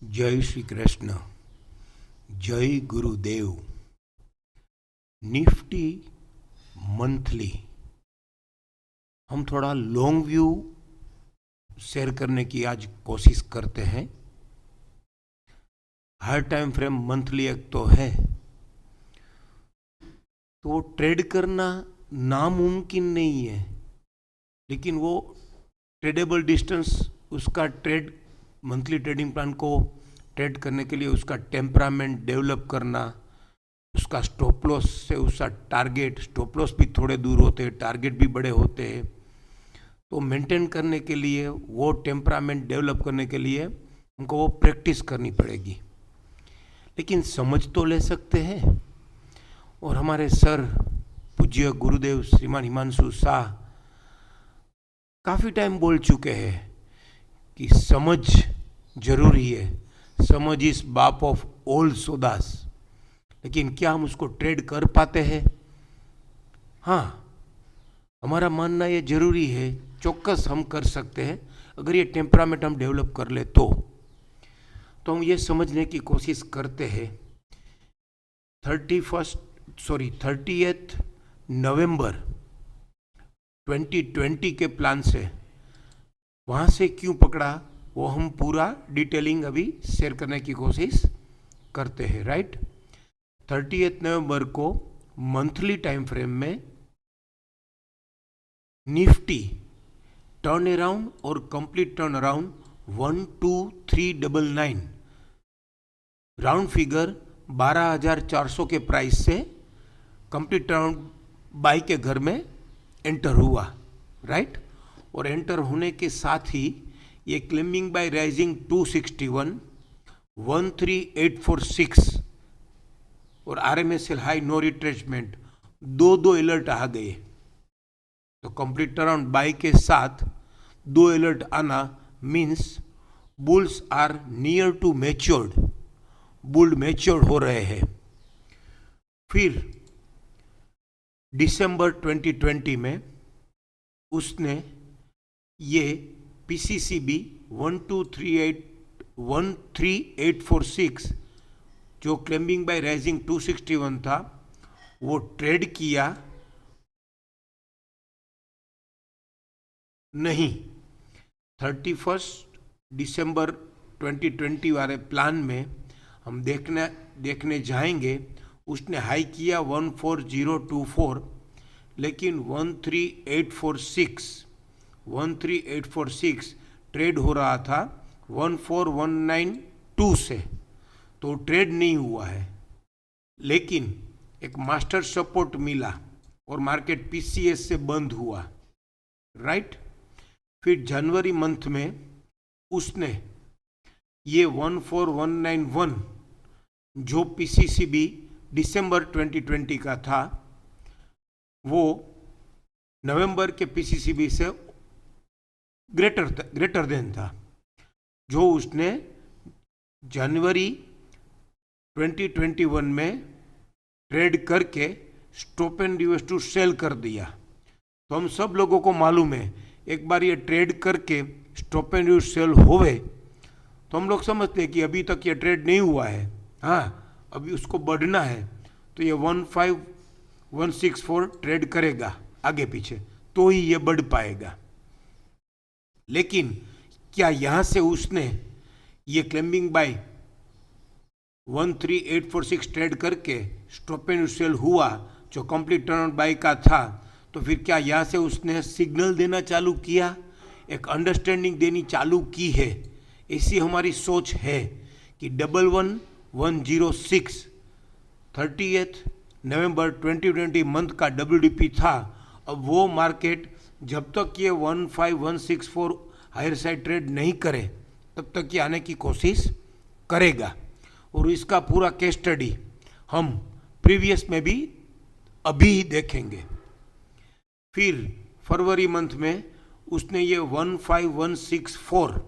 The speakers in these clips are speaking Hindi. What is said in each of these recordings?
जय श्री कृष्ण। जय गुरुदेव। निफ्टी मंथली हम थोड़ा लॉन्ग व्यू शेयर करने की आज कोशिश करते हैं। हर टाइम फ्रेम मंथली एक तो है, तो वो ट्रेड करना नामुमकिन नहीं है, लेकिन वो ट्रेडेबल डिस्टेंस, उसका ट्रेड मंथली ट्रेडिंग प्लान को ट्रेड करने के लिए उसका टेम्परामेंट डेवलप करना, उसका स्टॉप लॉस से उसका टारगेट, स्टॉप लॉस भी थोड़े दूर होते हैं, टारगेट भी बड़े होते हैं, तो मेंटेन करने के लिए, वो टेम्परामेंट डेवलप करने के लिए हमको वो प्रैक्टिस करनी पड़ेगी। लेकिन समझ तो ले सकते हैं। और हमारे सर पूज्य गुरुदेव श्रीमान हिमांशु शाह काफ़ी टाइम बोल चुके हैं कि समझ जरूरी है, समझ इस बाप ऑफ ऑल सौदास। लेकिन क्या हम उसको ट्रेड कर पाते हैं? हाँ, हमारा मानना ये जरूरी है, चौक्कस हम कर सकते हैं अगर ये टेम्परामेंट हम डेवलप कर ले तो हम ये समझने की कोशिश करते हैं। 30 नवंबर 2020 के प्लान से वहाँ से क्यों पकड़ा, वो हम पूरा डिटेलिंग अभी शेयर करने की कोशिश करते हैं। राइट, 30 नवंबर को मंथली टाइम फ्रेम में निफ्टी टर्न अराउंड और complete turn around 12399 round figure 12,400 के प्राइस से कंप्लीट टर्न बाई के घर में एंटर हुआ। राइट, और एंटर होने के साथ ही ये क्लेमिंग बाय राइजिंग 261, 13846 और RMSL हाई नो रिट्रेसमेंट दो अलर्ट आ गए। तो कंप्लीट टर्न बाय के साथ दो अलर्ट आना means bulls are near to matured, bull matured हो रहे हैं। फिर दिसंबर 2020 में उसने ये PCCB 13846 जो क्लेमिंग बाय राइजिंग 261 था वो ट्रेड किया नहीं। 31 दिसंबर 2020 वाले प्लान में हम देखने जाएंगे, उसने हाई किया 14024, लेकिन 13846 ट्रेड हो रहा था 14192 से, तो ट्रेड नहीं हुआ है। लेकिन एक मास्टर सपोर्ट मिला और मार्केट PCS से बंद हुआ। राइट, फिर जनवरी मंथ में उसने ये 14191 जो PCCB दिसंबर 2020 का था वो नवंबर के PCCB से ग्रेटर देन था, जो उसने जनवरी 2021 में ट्रेड करके stop and us to sell कर दिया। तो हम सब लोगों को मालूम है, एक बार ये ट्रेड करके स्टॉप एंड यूएस सेल होवे तो हम लोग समझते हैं कि अभी तक ये ट्रेड नहीं हुआ है, हाँ अभी उसको बढ़ना है, तो ये 15164 ट्रेड करेगा आगे पीछे तो ही ये बढ़ पाएगा। लेकिन क्या यहाँ से उसने ये क्लेमिंग बाय 13846 ट्रेड करके स्टॉप एंड सेल हुआ जो कंप्लीट टर्न बाय का था, तो फिर क्या यहाँ से उसने सिग्नल देना चालू किया, एक अंडरस्टैंडिंग देनी चालू की है? ऐसी हमारी सोच है कि 11106 30 नवंबर 2020 मंथ का WDP था। अब वो मार्केट जब तक ये 15164 हायर साइड ट्रेड नहीं करे तब तक ये आने की कोशिश करेगा। और इसका पूरा केस स्टडी हम प्रीवियस में भी अभी ही देखेंगे। फिर फरवरी मंथ में उसने ये 15164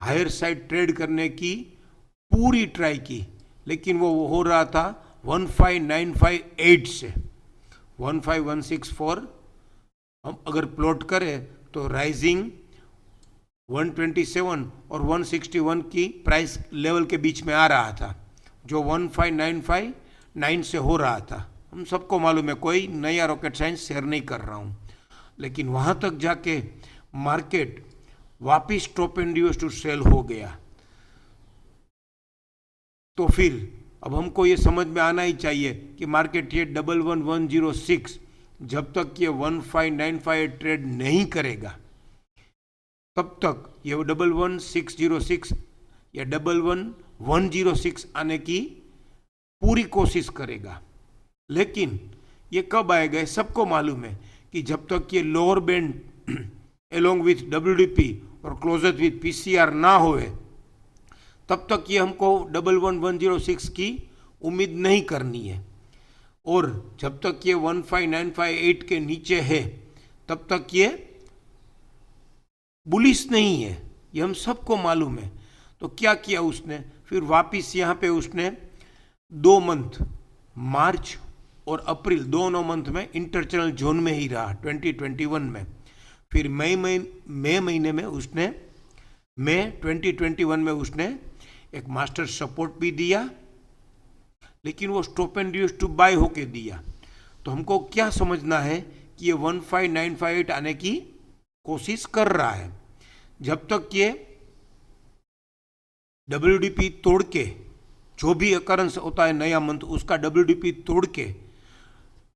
हायर साइड ट्रेड करने की पूरी ट्राई की, लेकिन वो हो रहा था 15958 से 15164 हम अगर प्लॉट करें तो राइजिंग 127 और 161 की प्राइस लेवल के बीच में आ रहा था, जो 15959 से हो रहा था। हम सबको मालूम है, कोई नया रॉकेट साइंस शेयर नहीं कर रहा हूँ। लेकिन वहाँ तक जाके मार्केट वापिस stop and use to sell हो गया। तो फिर अब हमको ये समझ में आना ही चाहिए कि मार्केट ये 11106 जब तक ये 15958 ट्रेड नहीं करेगा, तब तक ये 11606 या 11106 आने की पूरी कोशिश करेगा। लेकिन ये कब आएगा, सबको मालूम है कि जब तक ये lower band along with WDP और क्लोजर विथ PCR ना होए, तब तक ये हमको 11106 की उम्मीद नहीं करनी है। और जब तक ये 15958 के नीचे है, तब तक ये बुलिश नहीं है, ये हम सबको मालूम है। तो क्या किया उसने, फिर वापिस यहाँ पे उसने 2 मंथ, मार्च और अप्रैल, दोनों मंथ में इंटरचैनल जोन में ही रहा 2021 में। फिर मई महीने में उसने, मई 2021 में उसने एक मास्टर सपोर्ट भी दिया, लेकिन वो stop and use to buy होके दिया। तो हमको क्या समझना है कि ये 15958 आने की कोशिश कर रहा है। जब तक ये WDP तोड़ के, जो भी अकरेंस होता है नया मंथ, उसका WDP तोड़ के,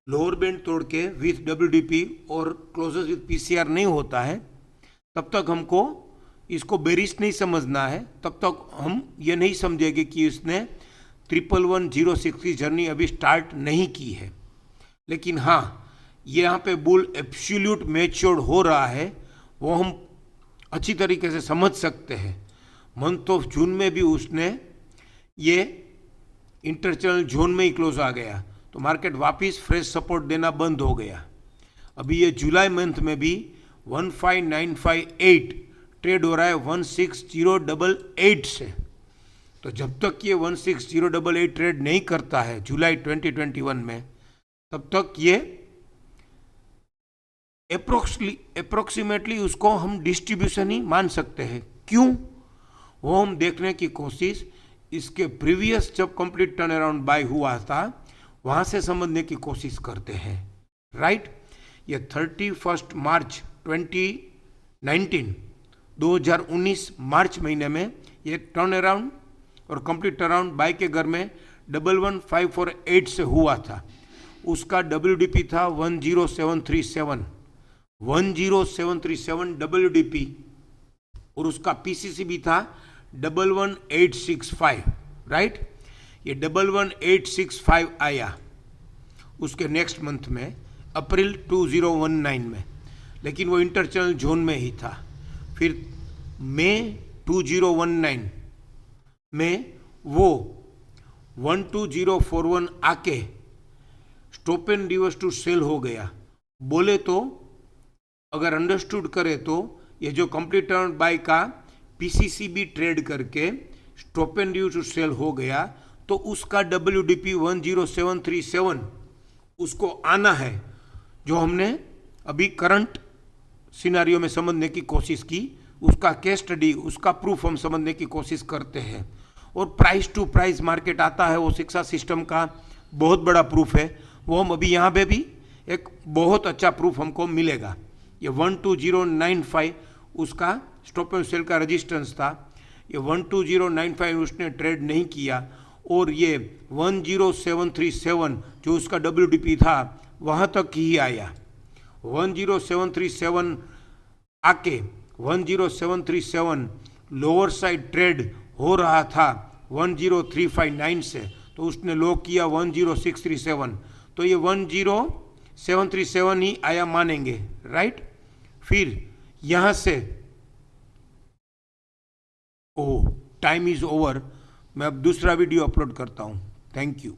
लोअर बैंड तोड़ के विथ WDP और क्लोजर विथ PCR नहीं होता है, तब तक हमको इसको बेरिश नहीं समझना है। तब तक हम ये नहीं समझेंगे कि इसने 11106 की जर्नी अभी स्टार्ट नहीं की है। लेकिन हाँ, ये यहाँ पे बुल एब्सोल्यूट मैच्योर्ड हो रहा है, वो हम अच्छी तरीके से समझ सकते हैं। मंथ ऑफ जून में भी उसने ये इंटरचैनल जोन में ही क्लोज आ गया, तो मार्केट वापस फ्रेश सपोर्ट देना बंद हो गया। अभी ये जुलाई मंथ में भी 15958 ट्रेड हो रहा है 16088 से। तो जब तक ये 16088 ट्रेड नहीं करता है जुलाई 2021 में, तब तक ये अप्रोक्सीमेटली उसको हम डिस्ट्रीब्यूशन ही मान सकते हैं। क्यों, वो हम देखने की कोशिश इसके प्रीवियस जब कंप्लीट टर्न अराउंड बाय हुआ था वहाँ से समझने की कोशिश करते हैं। राइट, ये 31 मार्च 2019 मार्च महीने में ये टर्न अराउंड और कंप्लीट टर्न अराउंड बाय के घर में 11548 से हुआ था। उसका WDP था 10737 WDP, और उसका PCC भी था 11865। राइट, ये 11865 आया उसके नेक्स्ट मंथ में, अप्रैल 2019 में, लेकिन वो इंटरचैनल जोन में ही था। फिर मई 2019 में वो 12041 आके stop and reverse to sell हो गया। बोले तो अगर अंडरस्टूड करे तो ये जो कंप्लीट टर्न बाय का PCC भी ट्रेड करके stop and reverse to sell हो गया, तो उसका WDP 10737 उसको आना है, जो हमने अभी करंट सिनारियो में समझने की कोशिश की। उसका केस स्टडी, उसका प्रूफ हम समझने की कोशिश करते हैं। और प्राइस टू प्राइस मार्केट आता है, वो शिक्षा सिस्टम का बहुत बड़ा प्रूफ है। वो हम अभी यहाँ पे भी एक बहुत अच्छा प्रूफ हमको मिलेगा। ये 12095 उसका स्टॉप एंड सेल का रजिस्टेंस था। ये 12095 उसने ट्रेड नहीं किया, और ये 10737 जो उसका WDP था वहाँ तक ही आया। 10737 आके 10737 लोअर साइड ट्रेड हो रहा था 10359 से, तो उसने लो किया 10637, तो ये 10737 ही आया मानेंगे। राइट, फिर यहाँ से टाइम इज ओवर, मैं अब दूसरा वीडियो अपलोड करता हूँ। Thank you.